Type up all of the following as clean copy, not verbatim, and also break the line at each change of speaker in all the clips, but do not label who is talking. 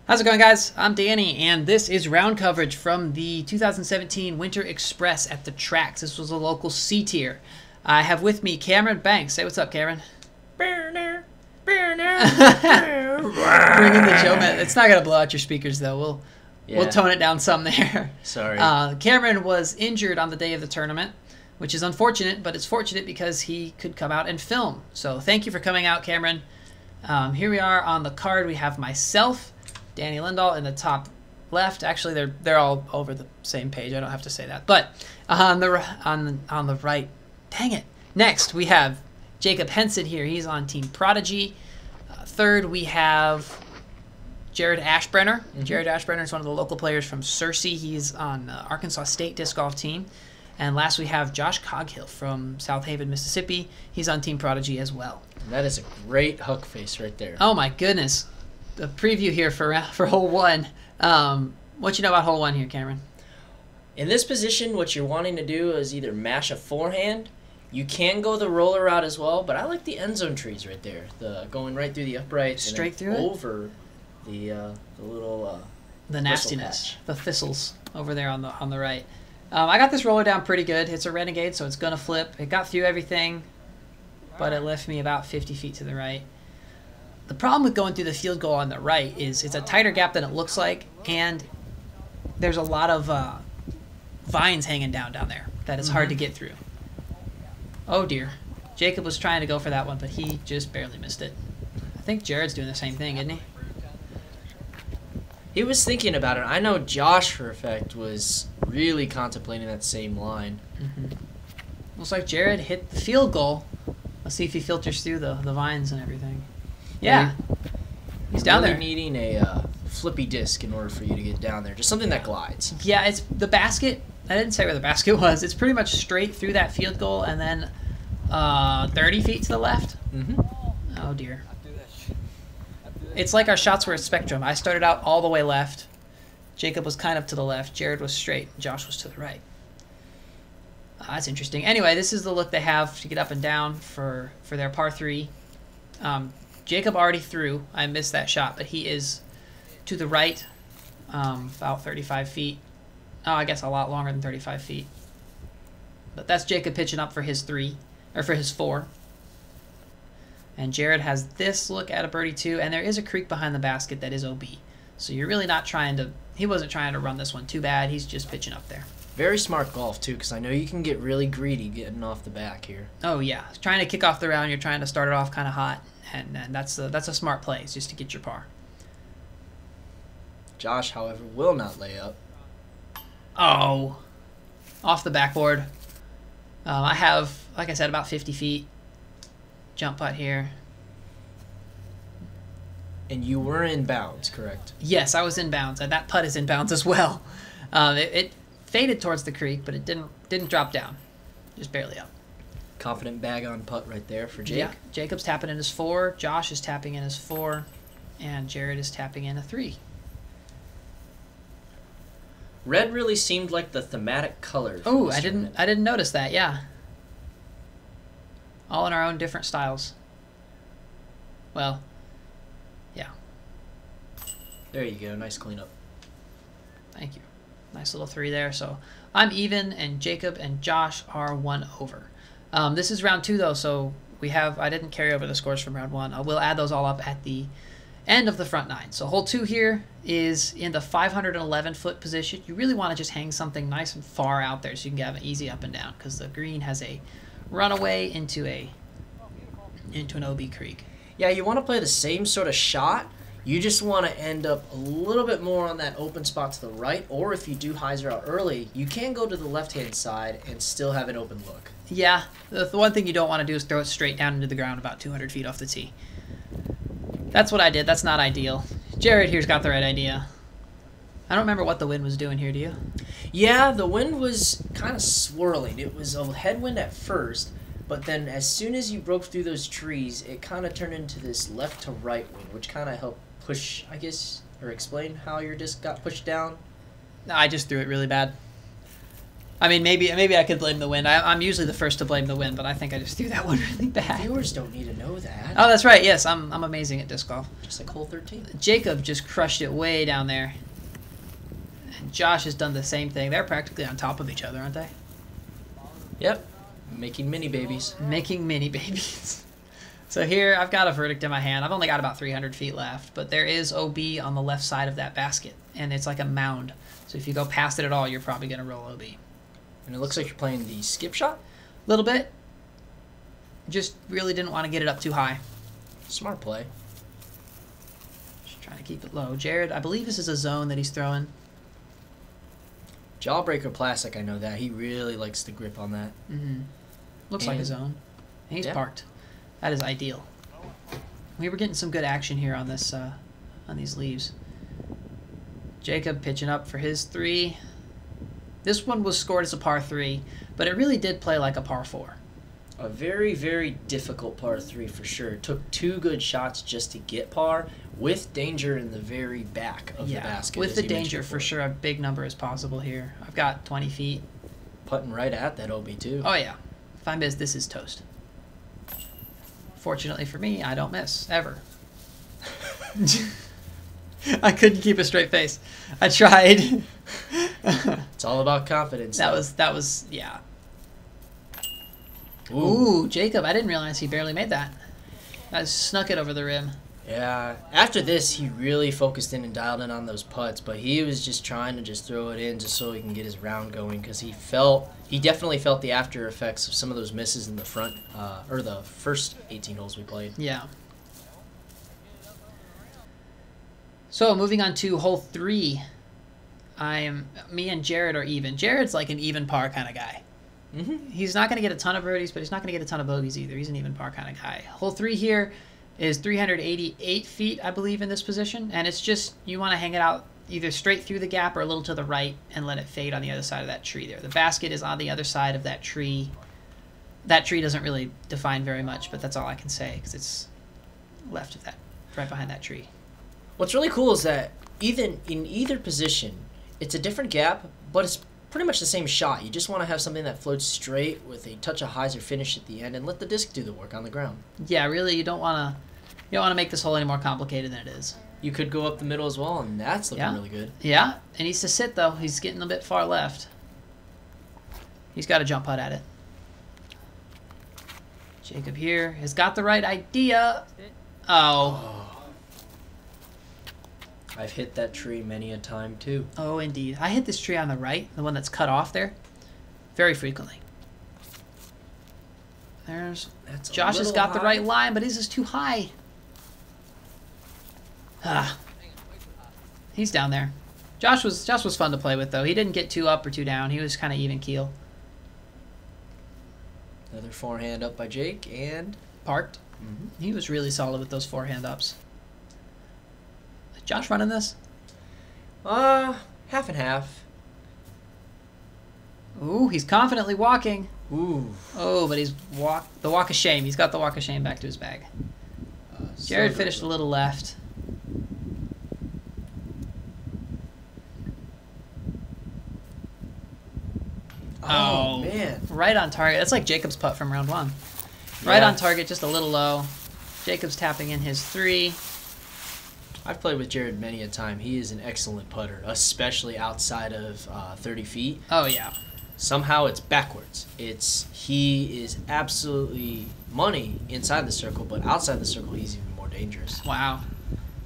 How's it going, guys? I'm Danny, and this is round coverage from the 2017 Winter Express at the tracks. This was a local C tier. I have with me Cameron Banks. Say what's up, Cameron. Bringing the Joe Man. It's not gonna blow out your speakers though. We'll tone it down some there.
Sorry.
Cameron was injured on the day of the tournament, which is unfortunate, but it's fortunate because he could come out and film. So thank you for coming out, Cameron. Here we are on the card. We have myself, Danny Lindahl in the top left. Actually, they're all over the same page. I don't have to say that. But on the right, dang it. Next, we have Jacob Henson here. He's on Team Prodigy. Third, we have Jared Aschbrenner. Jared Aschbrenner is one of the local players from Searcy. He's on the Arkansas State disc golf team. And last, we have Josh Coghill from South Haven, Mississippi. He's on Team Prodigy as well.
That is a great hook face right there.
Oh my goodness. The preview here for hole one. What you know about hole one here, Cameron?
In this position, what you're wanting to do is either mash a forehand. You can go the roller route as well, but I like the end zone trees right there. The going right through the uprights,
straight through it?
Over the little
the nastiness, the thistles over there on the right. I got this roller down pretty good. It's a Renegade, so it's gonna flip. It got through everything, but it left me about 50 feet to the right. The problem with going through the field goal on the right is it's a tighter gap than it looks like, and there's a lot of vines hanging down there that it's hard to get through. Oh dear. Jacob was trying to go for that one, but he just barely missed it. I think Jared's doing the same thing, isn't he?
He was thinking about it. I know Josh, for a fact, was really contemplating that same line.
Looks like Jared hit the field goal. Let's see if he filters through the vines and everything. Yeah, he's down
really
there.
Needing a flippy disc in order for you to get down there. Just something that glides.
Yeah, it's the basket. I didn't say where the basket was. It's pretty much straight through that field goal and then 30 feet to the left. Oh, dear. It's like our shots were a spectrum. I started out all the way left. Jacob was kind of to the left. Jared was straight. Josh was to the right. That's interesting. Anyway, this is the look they have to get up and down for their par 3. Jacob already threw. I missed that shot, but he is to the right, about 35 feet. Oh, I guess a lot longer than 35 feet. But that's Jacob pitching up for his 3, or for his 4. And Jared has this look at a birdie 2, and there is a creek behind the basket that is OB. So you're really not trying to, he wasn't trying to run this one too bad. He's just pitching up there.
Very smart golf, too, because I know you can get really greedy getting off the back here.
Oh, yeah. Trying to kick off the round, you're trying to start it off kind of hot. And that's a smart play, it's just to get your par.
Josh, however, will not lay up.
Oh, off the backboard. I have, like I said, about 50 feet. Jump putt here.
And you were in bounds, correct?
Yes, I was in bounds, and that putt is in bounds as well. It faded towards the creek, but it didn't drop down, just barely up.
Confident bag on putt right there for Jake.
Yeah, Jacob's tapping in his 4, Josh is tapping in his 4, and Jared is tapping in a 3.
Red really seemed like the thematic color.
Oh, I didn't notice that. Yeah, all in our own different styles. Well, yeah.
There you go. Nice cleanup.
Thank you. Nice little 3 there. So I'm even, and Jacob and Josh are 1 over. This is round 2 though, so I didn't carry over the scores from round 1. We'll add those all up at the end of the front 9. So hole 2 here is in the 511-foot position. You really want to just hang something nice and far out there so you can have an easy up and down, because the green has a runaway into an OB creek.
Yeah, you want to play the same sort of shot. You just want to end up a little bit more on that open spot to the right, or if you do hyzer out early, you can go to the left-hand side and still have an open look.
Yeah, the one thing you don't want to do is throw it straight down into the ground about 200 feet off the tee. That's what I did. That's not ideal. Jared here's got the right idea. I don't remember what the wind was doing here, do you?
Yeah, the wind was kind of swirling. It was a headwind at first, but then as soon as you broke through those trees, it kind of turned into this left to right wind, which kind of helped push, I guess, or explain how your disc got pushed down.
No, I just threw it really bad. I mean, maybe I could blame the wind. I'm usually the first to blame the wind, but I think I just threw that one really bad.
Viewers don't need to know that.
Oh, that's right. Yes, I'm amazing at disc golf.
Just like hole 13.
Jacob just crushed it way down there. And Josh has done the same thing. They're practically on top of each other, aren't they?
Yep. Making mini babies.
Making mini babies. So here, I've got a verdict in my hand. I've only got about 300 feet left, but there is OB on the left side of that basket, and it's like a mound. So if you go past it at all, you're probably going to roll OB.
And it looks like you're playing the skip shot?
A little bit. Just really didn't want to get it up too high.
Smart play.
Just trying to keep it low. Jared, I believe this is a zone that he's throwing.
Jawbreaker Plastic, I know that. He really likes the grip on that.
Mm-hmm. Looks like a zone. And he's parked. That is ideal. We were getting some good action here on this, on these leaves. Jacob pitching up for his 3. This one was scored as a par 3, but it really did play like a par 4.
A very, very difficult par 3 for sure. It took 2 good shots just to get par, with danger in the very back of the basket.
With the danger, for sure, a big number is possible here. I've got 20 feet.
Putting right at that OB too.
Oh yeah. Fine biz, this is toast. Fortunately for me, I don't miss, ever. I couldn't keep a straight face. I tried.
It's all about confidence.
That was, yeah. Ooh, Jacob, I didn't realize he barely made that. I snuck it over the rim.
Yeah, after this, he really focused in and dialed in on those putts, but he was just trying to just throw it in just so he can get his round going, because he definitely felt the after effects of some of those misses in the front, or the first 18 holes we played.
Yeah. So, moving on to hole 3. Me and Jared are even. Jared's like an even par kind of guy.
Mm-hmm.
He's not going to get a ton of birdies, but he's not going to get a ton of bogeys either. He's an even par kind of guy. Hole 3 here is 388 feet, I believe, in this position. And it's just, you want to hang it out either straight through the gap or a little to the right and let it fade on the other side of that tree there. The basket is on the other side of that tree. That tree doesn't really define very much, but that's all I can say because it's left of that, right behind that tree.
What's really cool is that even in either position, it's a different gap, but it's pretty much the same shot. You just want to have something that floats straight with a touch of hyzer finish at the end and let the disc do the work on the ground.
Yeah, really, you don't want to make this hole any more complicated than it is.
You could go up the middle as well, and that's looking really good.
Yeah, it needs to sit, though. He's getting a bit far left. He's got to jump putt at it. Jacob here has got the right idea. Oh.
I've hit that tree many a time, too.
Oh, indeed. I hit this tree on the right, the one that's cut off there, very frequently. Josh has got the right line, but his is too high. He's down there. Josh was fun to play with, though. He didn't get too up or too down. He was kind of even keel.
Another forehand up by Jake, and
parked.
Mm-hmm.
He was really solid with those forehand ups. Josh running this?
Half and half.
Ooh, he's confidently walking.
Ooh.
Oh, but he's the walk of shame. He's got the walk of shame back to his bag. Jared finished a little left.
Oh, man.
Right on target. That's like Jacob's putt from round 1. Right on target, just a little low. Jacob's tapping in his 3.
I've played with Jared many a time. He is an excellent putter, especially outside of 30 feet.
Oh, yeah.
Somehow it's backwards. He is absolutely money inside the circle, but outside the circle he's even more dangerous.
Wow.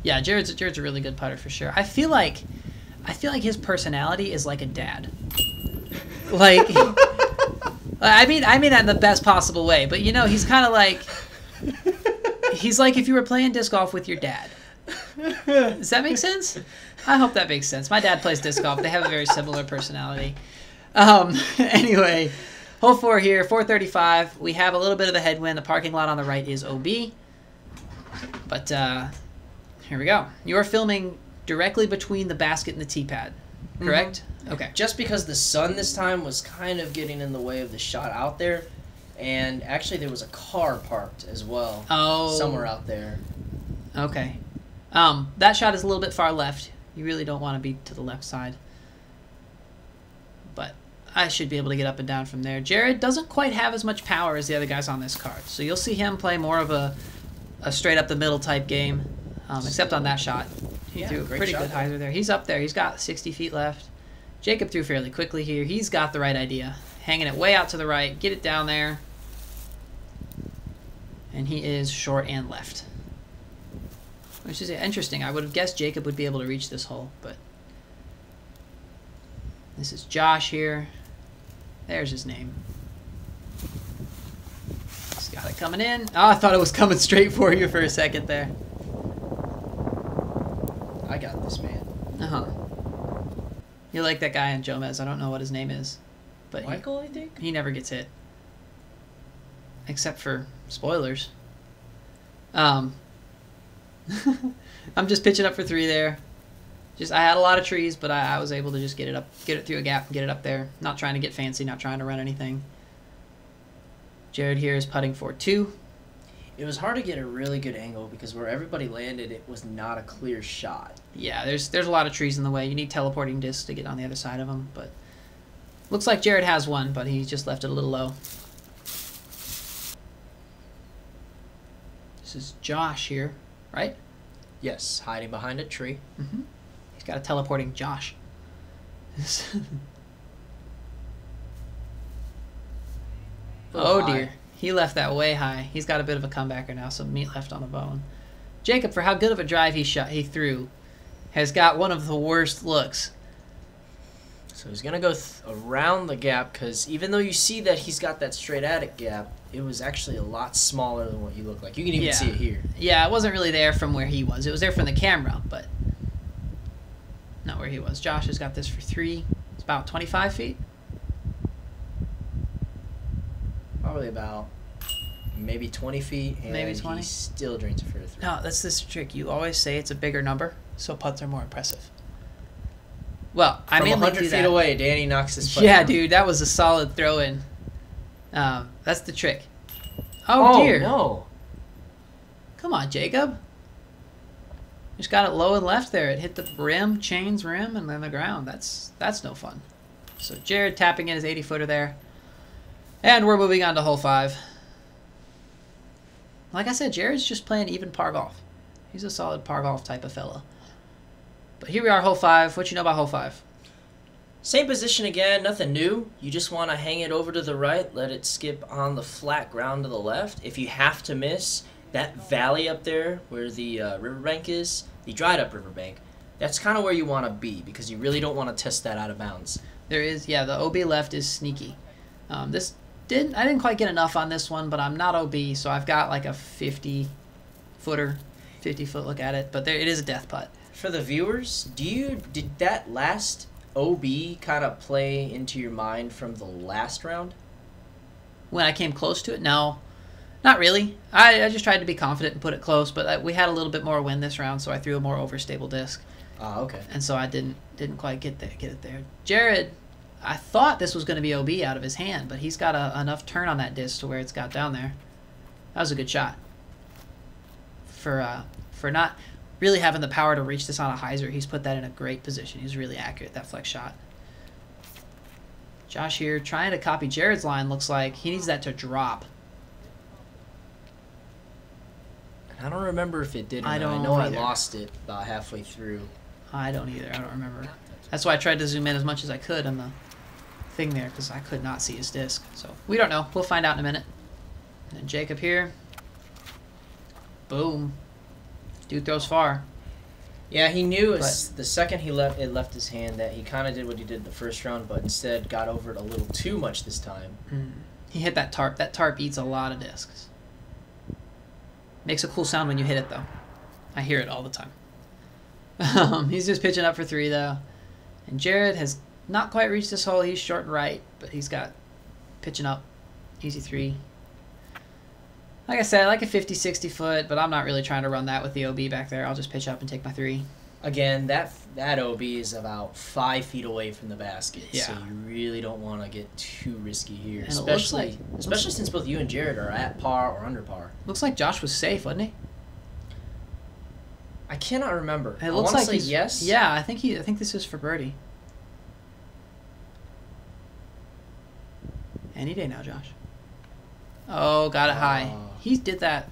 Yeah, Jared's a really good putter for sure. I feel like his personality is like a dad. Like, I mean that in the best possible way. But you know, he's kind of like, he's like if you were playing disc golf with your dad. Does that make sense? I hope that makes sense. My dad plays disc golf. They have a very similar personality. Anyway, hole 4 here, 435. We have a little bit of a headwind. The parking lot on the right is OB. But here we go. You are filming directly between the basket and the tee pad, correct?
Mm-hmm.
Okay.
Just because the sun this time was kind of getting in the way of the shot out there, and actually there was a car parked as well.
Oh.
Somewhere out there.
Okay. That shot is a little bit far left. You really don't want to be to the left side. But I should be able to get up and down from there. Jared doesn't quite have as much power as the other guys on this card, so you'll see him play more of a straight up the middle type game, except on that shot. He threw a pretty good hyzer there. He's up there. He's got 60 feet left. Jacob threw fairly quickly here. He's got the right idea. Hanging it way out to the right. Get it down there. And he is short and left. Which is interesting. I would have guessed Jacob would be able to reach this hole, but this is Josh here. There's his name. He's got it coming in. Oh, I thought it was coming straight for you for a second there.
I got this, man.
Uh-huh. You're like that guy in Jomez. I don't know what his name is. But
Michael, I think?
He never gets hit. Except for spoilers. I'm just pitching up for 3 there. I had a lot of trees, but I was able to just get it through a gap and get it up there. Not trying to get fancy, not trying to run anything. Jared here is putting for 2.
It was hard to get a really good angle because where everybody landed, it was not a clear shot.
Yeah, there's a lot of trees in the way. You need teleporting discs to get on the other side of them, but looks like Jared has one, but he just left it a little low. This is Josh here, right?
Yes, hiding behind a tree.
Mm-hmm. He's got a teleporting Josh. Oh dear. He left that way high. He's got a bit of a comebacker now, some meat left on the bone. Jacob, for how good of a drive he threw, has got one of the worst looks.
So he's going to go around the gap because even though you see that he's got that straight at it gap, it was actually a lot smaller than what you look like. You can even see it here.
Yeah, it wasn't really there from where he was. It was there from the camera, but not where he was. Josh has got this for 3. It's about 25 feet.
Probably about maybe 20 feet, and
maybe 20.
He still drains it for a 3.
No, that's this trick. You always say it's a bigger number, so putts are more impressive. Well, I mean,
100 feet away, Danny knocks his putt
Yeah,
down.
dude, that was a solid throw-in. That's the trick. Oh, dear.
No.
Come on, Jacob. Just got it low and left there. It hit the rim, chains rim, and then the ground. That's no fun. So Jared tapping in his 80-footer there. And we're moving on to hole 5. Like I said, Jared's just playing even par golf. He's a solid par golf type of fella. But here we are, hole 5. What you know about hole 5?
Same position again, nothing new. You just want to hang it over to the right, let it skip on the flat ground to the left. If you have to miss, that valley up there where the riverbank is, the dried up riverbank, that's kind of where you want to be because you really don't want to test that out of bounds.
There is, yeah, the OB left is sneaky. I didn't quite get enough on this one, but I'm not OB, so I've got like a 50-footer, 50-foot look at it. But it is a death putt.
For the viewers, did that last OB kind of play into your mind from the last round?
When I came close to it, no, not really. I just tried to be confident and put it close, but we had a little bit more wind this round, so I threw a more overstable disc.
Okay.
And so I didn't quite get it there. Jared, I thought this was going to be OB out of his hand, but he's got enough turn on that disc to where it's got down there. That was a good shot. For not really having the power to reach this on a hyzer, he's put that in a great position. He's really accurate, that flex shot. Josh here trying to copy Jared's line. Looks like he needs that to drop.
I don't remember if it did or not. I know I lost it about halfway through.
I don't either. I don't remember. That's why I tried to zoom in as much as I could on the thing there because I could not see his disc. So we don't know. We'll find out in a minute. And then Jacob here. Boom. Dude throws far.
Yeah, he knew the second it left his hand that he kind of did what he did the first round, but instead got over it a little too much this time.
He hit that tarp. That tarp eats a lot of discs. Makes a cool sound when you hit it, though. I hear it all the time. He's just pitching up for 3, though. And Jared has not quite reached this hole. He's short and right, but he's got pitching up. Easy 3. Like I said, I like a 50, 60 foot, but I'm not really trying to run that with the OB back there. I'll just pitch up and take my 3.
Again, that OB is about 5 feet away from the basket, so you really don't want to get too risky here,
and
especially since both you and Jared are at par or under par.
Looks like Josh was safe, wasn't he?
I cannot remember.
It looks like
he's yes.
Yeah, I think this is for birdie. Any day now, Josh. Oh, got it high. He did that.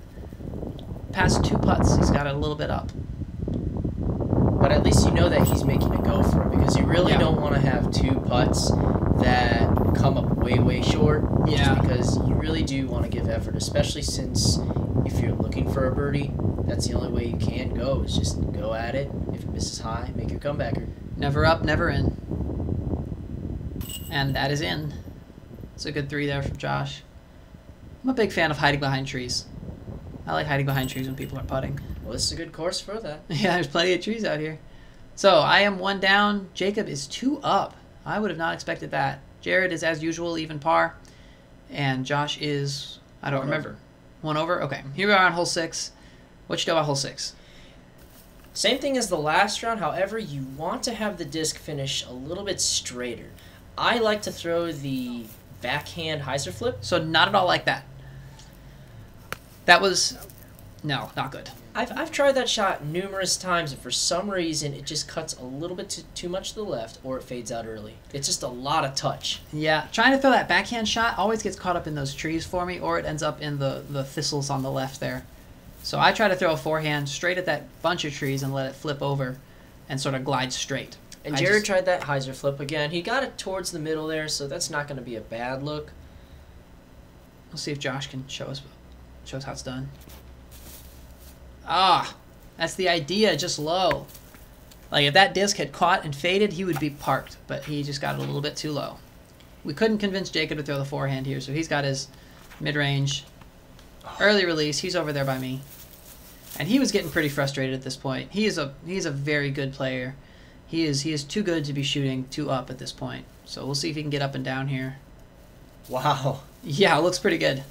Past 2 putts, he's got it a little bit up.
But at least you know that he's making a go for it, because you really don't want to have 2 putts that come up way, way short.
Yeah.
Just because you really do want to give effort, especially since if you're looking for a birdie, that's the only way you can go, is just go at it. If it misses high, make your comebacker.
Never up, never in. And that is in. It's a good 3 there from Josh. I'm a big fan of hiding behind trees. I like hiding behind trees when people are putting.
Well, this is a good course for that.
Yeah, there's plenty of trees out here. So I am 1 down. Jacob is 2 up. I would have not expected that. Jared is, as usual, even par. And Josh is, I don't remember. 1 over? Okay. Here we are on hole 6. What you know about hole 6?
Same thing as the last round. However, you want to have the disc finish a little bit straighter. I like to throw the backhand hyzer flip.
So not at all like that. That was, no, not good.
I've tried that shot numerous times, and for some reason, it just cuts a little bit too much to the left, or it fades out early. It's just a lot of touch.
Yeah, trying to throw that backhand shot always gets caught up in those trees for me, or it ends up in the thistles on the left there. So I try to throw a forehand straight at that bunch of trees and let it flip over and sort of glide straight.
And Jared tried that hyzer flip again. He got it towards the middle there, so that's not going to be a bad look.
We'll see if Josh can show us how it's done. Ah, that's the idea, just low. Like, if that disc had caught and faded, he would be parked, but he just got it a little bit too low. We couldn't convince Jacob to throw the forehand here, so he's got his mid-range early release. He's over there by me. And he was getting pretty frustrated at this point. He is a very good player. He is too good to be shooting 2 up at this point. So we'll see if he can get up and down here.
Wow.
Yeah, it looks pretty good.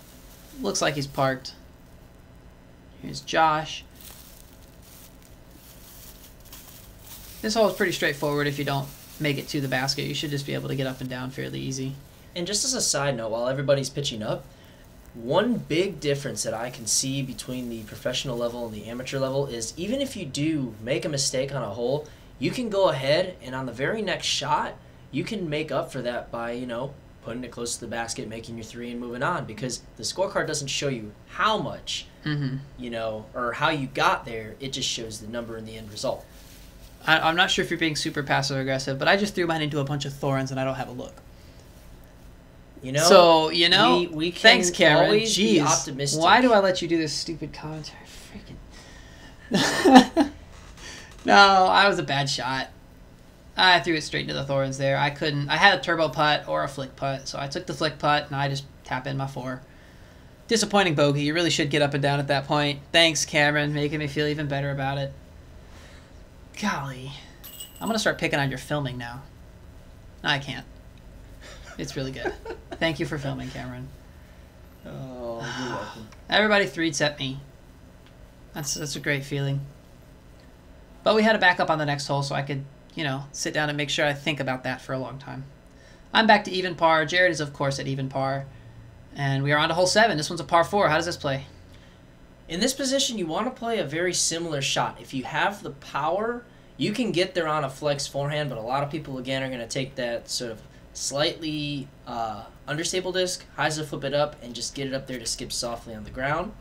Looks like he's parked. Here's Josh. This hole is pretty straightforward if you don't make it to the basket. You should just be able to get up and down fairly easy.
And just as a side note, while everybody's pitching up, one big difference that I can see between the professional level and the amateur level is even if you do make a mistake on a hole, you can go ahead and on the very next shot, you can make up for that by, you know, putting it close to the basket, making your 3 and moving on, because the scorecard doesn't show you how much, you know, or how you got there. It just shows the number in the end result.
I'm not sure if you're being super passive-aggressive, but I just threw mine into a bunch of thorns and I don't have a look.
You know,
so, you know,
we can
thanks, Karen.
always
Jeez,
be optimistic.
why do I let you do this stupid commentary? Freaking. No, I was a bad shot. I threw it straight into the thorns there. I had a turbo putt or a flick putt, so I took the flick putt and I just tap in my 4. Disappointing bogey. You really should get up and down at that point. Thanks, Cameron, making me feel even better about it. Golly. I'm going to start picking on your filming now. No, I can't. It's really good. Thank you for filming, Cameron.
Oh, you're welcome.
Everybody 3'd at me. That's a great feeling. But we had to back up on the next hole so I could, you know, sit down and make sure I think about that for a long time. I'm back to even par. Jared is, of course, at even par. And we are on to hole 7. This one's a par 4. How does this play?
In this position, you want to play a very similar shot. If you have the power, you can get there on a flex forehand, but a lot of people, again, are going to take that sort of slightly understable disc, hyzer flip it up, and just get it up there to skip softly on the ground.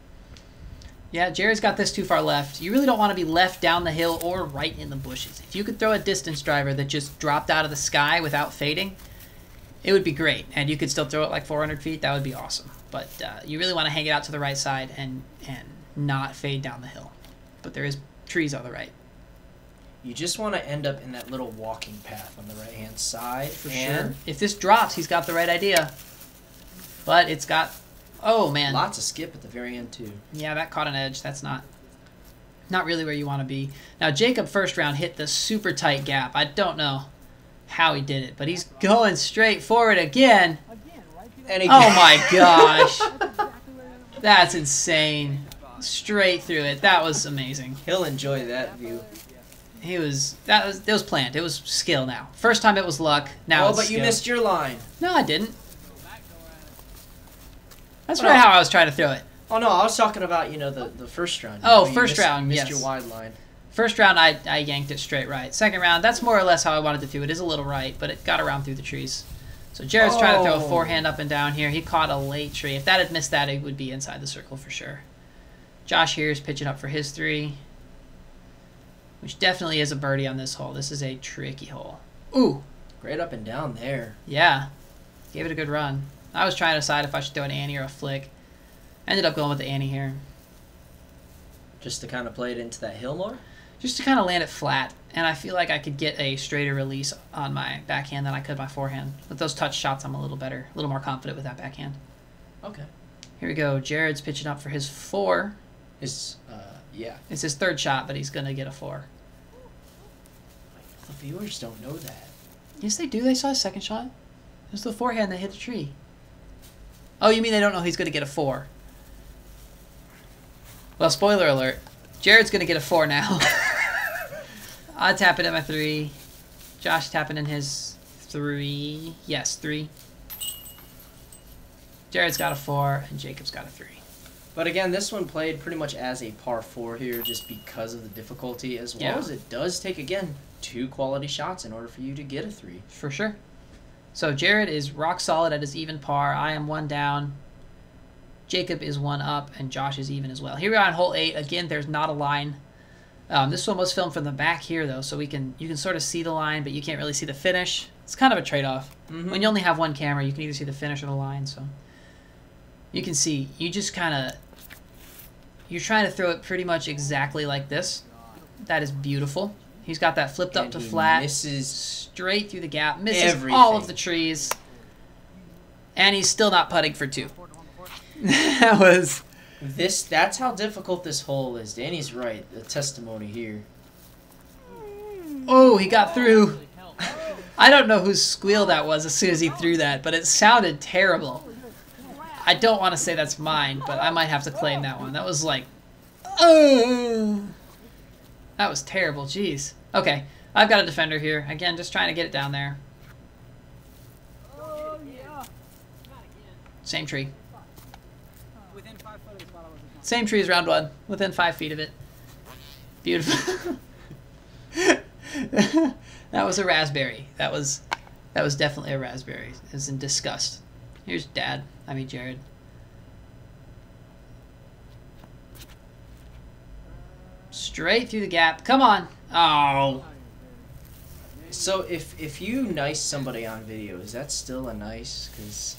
Yeah, Jared's got this too far left. You really don't want to be left down the hill or right in the bushes. If you could throw a distance driver that just dropped out of the sky without fading, it would be great. And you could still throw it like 400 feet. That would be awesome. But you really want to hang it out to the right side and not fade down the hill. But there is trees on the right.
You just want to end up in that little walking path on the right-hand side.
For sure. If this drops, he's got the right idea. But it's got... Oh, man.
Lots of skip at the very end, too.
Yeah, that caught an edge. That's not really where you want to be. Now, Jacob first round hit the super tight gap. I don't know how he did it, but he's going straight forward again.
And he
oh, my gosh. That's insane. Straight through it. That was amazing.
He'll enjoy that view.
It was planned. It was skill now. First time it was luck. Now it's
but
skill.
You missed your line.
No, I didn't. That's right how I was trying to throw it.
Oh, no, I was talking about, you know, the first round.
Oh, first round,
missed
yes.
your wide line.
First round, I yanked it straight right. Second round, that's more or less how I wanted to do it. It is a little right, but it got around through the trees. So Jared's trying to throw a forehand up and down here. He caught a late tree. If that had missed that, it would be inside the circle for sure. Josh here is pitching up for his 3, which definitely is a birdie on this hole. This is a tricky hole. Ooh.
Great up and down there.
Yeah. Gave it a good run. I was trying to decide if I should throw an ante or a flick. Ended up going with the ante here.
Just to kind of play it into that hill more?
Just to kind of land it flat. And I feel like I could get a straighter release on my backhand than I could my forehand. With those touch shots, I'm a little better, a little more confident with that backhand.
Okay.
Here we go. Jared's pitching up for his 4.
Yeah.
It's his 3rd shot, but he's going to get a 4.
The viewers don't know that.
Yes, they do. They saw his 2nd shot. It was the forehand that hit the tree. Oh, you mean they don't know he's going to get a 4? Well, spoiler alert. Jared's going to get a 4 now. I tap it at my 3. Josh tapping in his 3. Yes, 3. Jared's got a 4, and Jacob's got a 3.
But again, this one played pretty much as a par 4 here just because of the difficulty, as well as it does take, again, 2 quality shots in order for you to get a 3.
For sure. So Jared is rock solid at his even par. I am 1 down. Jacob is 1 up, and Josh is even as well. Here we are on hole 8. Again, there's not a line. This one was filmed from the back here, though, so you can sort of see the line, but you can't really see the finish. It's kind of a trade-off. When you only have 1 camera, you can either see the finish or the line, so you can see. You just kind of... You're trying to throw it pretty much exactly like this. That is beautiful. He's got that flipped up to flat.
Misses
straight through the gap. Misses
everything.
All of the trees. And he's still not putting for 2. That was...
That's how difficult this hole is. Danny's right. The testimony here.
Oh, he got through. I don't know whose squeal that was as soon as he threw that, but it sounded terrible. I don't want to say that's mine, but I might have to claim that one. That was like... That was terrible. Jeez. Okay, I've got a defender here. Again, just trying to get it down there. Same tree. Same tree as round 1, within 5 feet of it. Beautiful. That was a raspberry. That was definitely a raspberry. It was in disgust. Here's Jared. Straight through the gap. Come on. Oh.
So if you nice somebody on video, is that still a nice? Because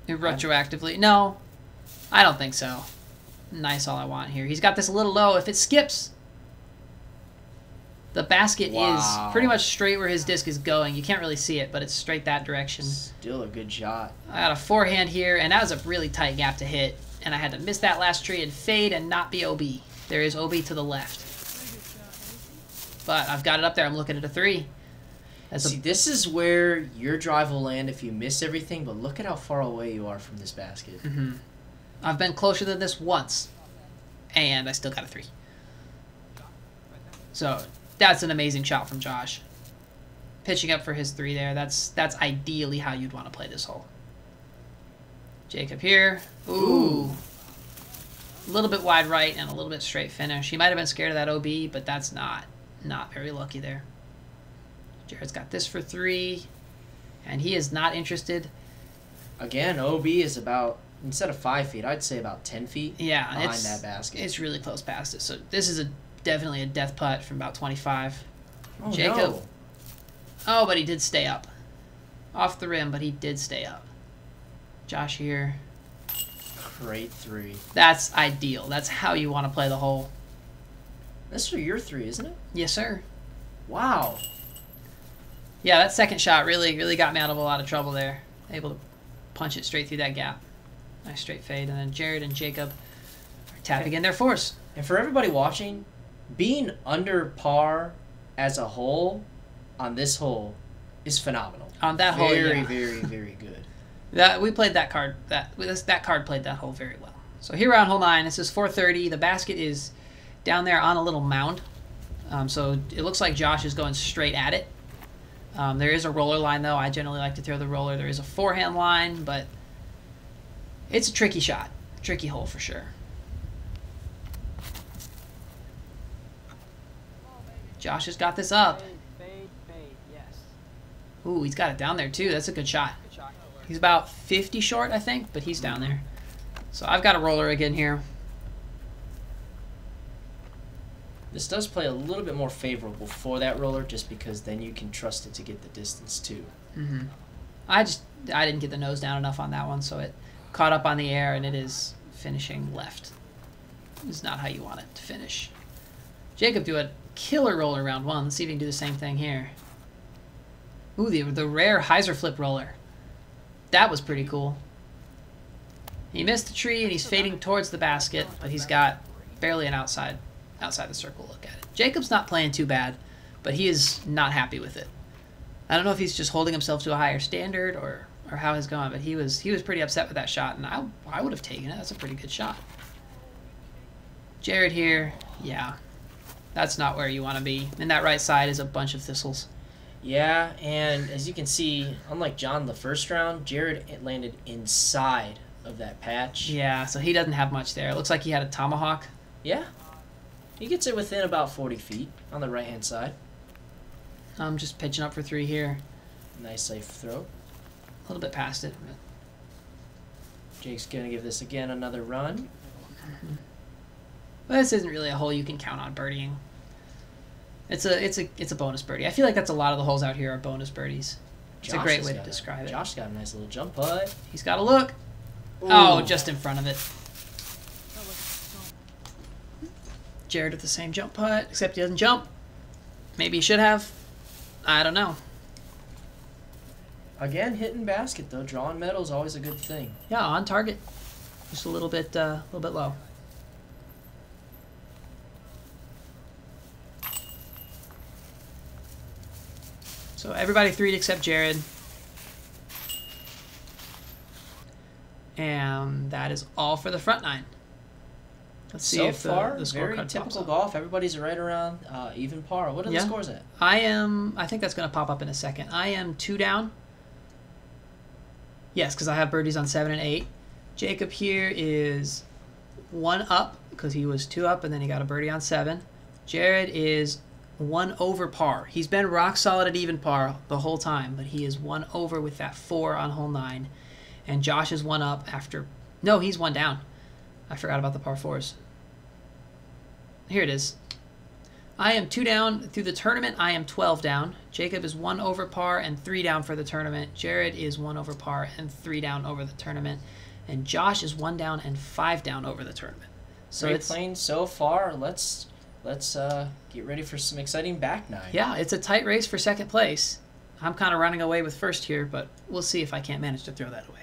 retroactively, no, I don't think so. Nice all I want here. He's got this a little low. If it skips, the basket is pretty much straight where his disc is going. You can't really see it, but it's straight that direction.
Still a good shot.
I got a forehand here, and that was a really tight gap to hit. And I had to miss that last tree and fade and not be OB. There is OB to the left. But I've got it up there. I'm looking at a 3.
See, this is where your drive will land if you miss everything, but look at how far away you are from this basket.
I've been closer than this once, and I still got a 3. So that's an amazing shot from Josh. Pitching up for his 3 there. That's ideally how you'd want to play this hole. Jacob here. Ooh. A little bit wide right and a little bit straight finish. He might have been scared of that OB, but that's not very lucky there. Jared's got this for 3, and he is not interested.
Again, OB is about, instead of 5 feet, I'd say about 10 feet behind that basket.
It's really close past it. So this is definitely a death putt from about 25.
Oh,
Jacob.
no.
Oh, but he did stay up. Off the rim, but he did stay up. Josh here.
Great 3.
That's ideal. That's how you want to play the hole.
That's for your 3, isn't it?
Yes, sir.
Wow.
Yeah, that second shot really got me out of a lot of trouble there. Able to punch it straight through that gap. Nice straight fade. And then Jared and Jacob are tapping in their 4s.
And for everybody watching, being under par as a whole on this hole is phenomenal.
On that hole, yeah.
Very, very good.
We played that card. That card played that hole very well. So here we're on hole 9. This is 430. The basket is down there on a little mound. So it looks like Josh is going straight at it. There is a roller line, though. I generally like to throw the roller. There is a forehand line, but it's a tricky shot. Tricky hole for sure. Josh has got this up. Ooh, he's got it down there, too. That's a good shot. He's about 50 short, I think, but he's down there. So I've got a roller again here.
This does play a little bit more favorable for that roller, just because then you can trust it to get the distance too.
Mm-hmm. I didn't get the nose down enough on that one, so it caught up on the air, and it is finishing left. It's not how you want it to finish. Jacob do a killer roller round one. Let's see if he can do the same thing here. Ooh, the rare hyzer flip roller. That was pretty cool. He missed the tree, and he's fading towards the basket, but he's got barely an outside the circle look at it. Jacob's not playing too bad, but he is not happy with it. I don't know if he's just holding himself to a higher standard or how he's going, but he was pretty upset with that shot, and I would have taken it. That's a pretty good shot. Jared here, yeah, that's not where you want to be. And that right side is a bunch of thistles.
Yeah, and as you can see, unlike John the first round, Jared landed inside of that patch.
Yeah, so he doesn't have much there. It looks like he had a tomahawk.
Yeah. He gets it within about 40 feet on the right-hand side.
I'm just pitching up for 3 here.
Nice safe throw.
A little bit past it. But...
Jake's going to give this again another run.
Mm-hmm. But this isn't really a hole you can count on birdieing. It's a bonus birdie. I feel like that's a lot of the holes out here are bonus birdies. It's a great way to describe it.
Josh's got a nice little jump putt.
He's got a look. Ooh. Oh, just in front of it. Jared with the same jump putt, except he doesn't jump. Maybe he should have. I don't know.
Again, hitting basket though. Drawing metal is always a good thing.
Yeah, on target. Just a little bit low. So everybody 3'd except Jared. And that is all for the front 9. Let's see if the scorecard
very typical golf. Everybody's right around even par. What are the scores at?
I think that's going to pop up in a second. I am 2 down. Yes, because I have birdies on 7 and 8. Jacob here is 1 up because he was 2 up and then he got a birdie on 7. Jared is 1 over par. He's been rock solid at even par the whole time, but he is 1 over with that 4 on hole 9. And Josh is 1 up after... No, he's 1 down. I forgot about the par 4s. Here it is. I am 2 down through the tournament. I am 12 down. Jacob is 1 over par and 3 down for the tournament. Jared is 1 over par and 3 down over the tournament. And Josh is 1 down and 5 down over the tournament.
So it's playing so far. Let's get ready for some exciting back 9.
Yeah, it's a tight race for second place. I'm kind of running away with first here, but we'll see if I can't manage to throw that away.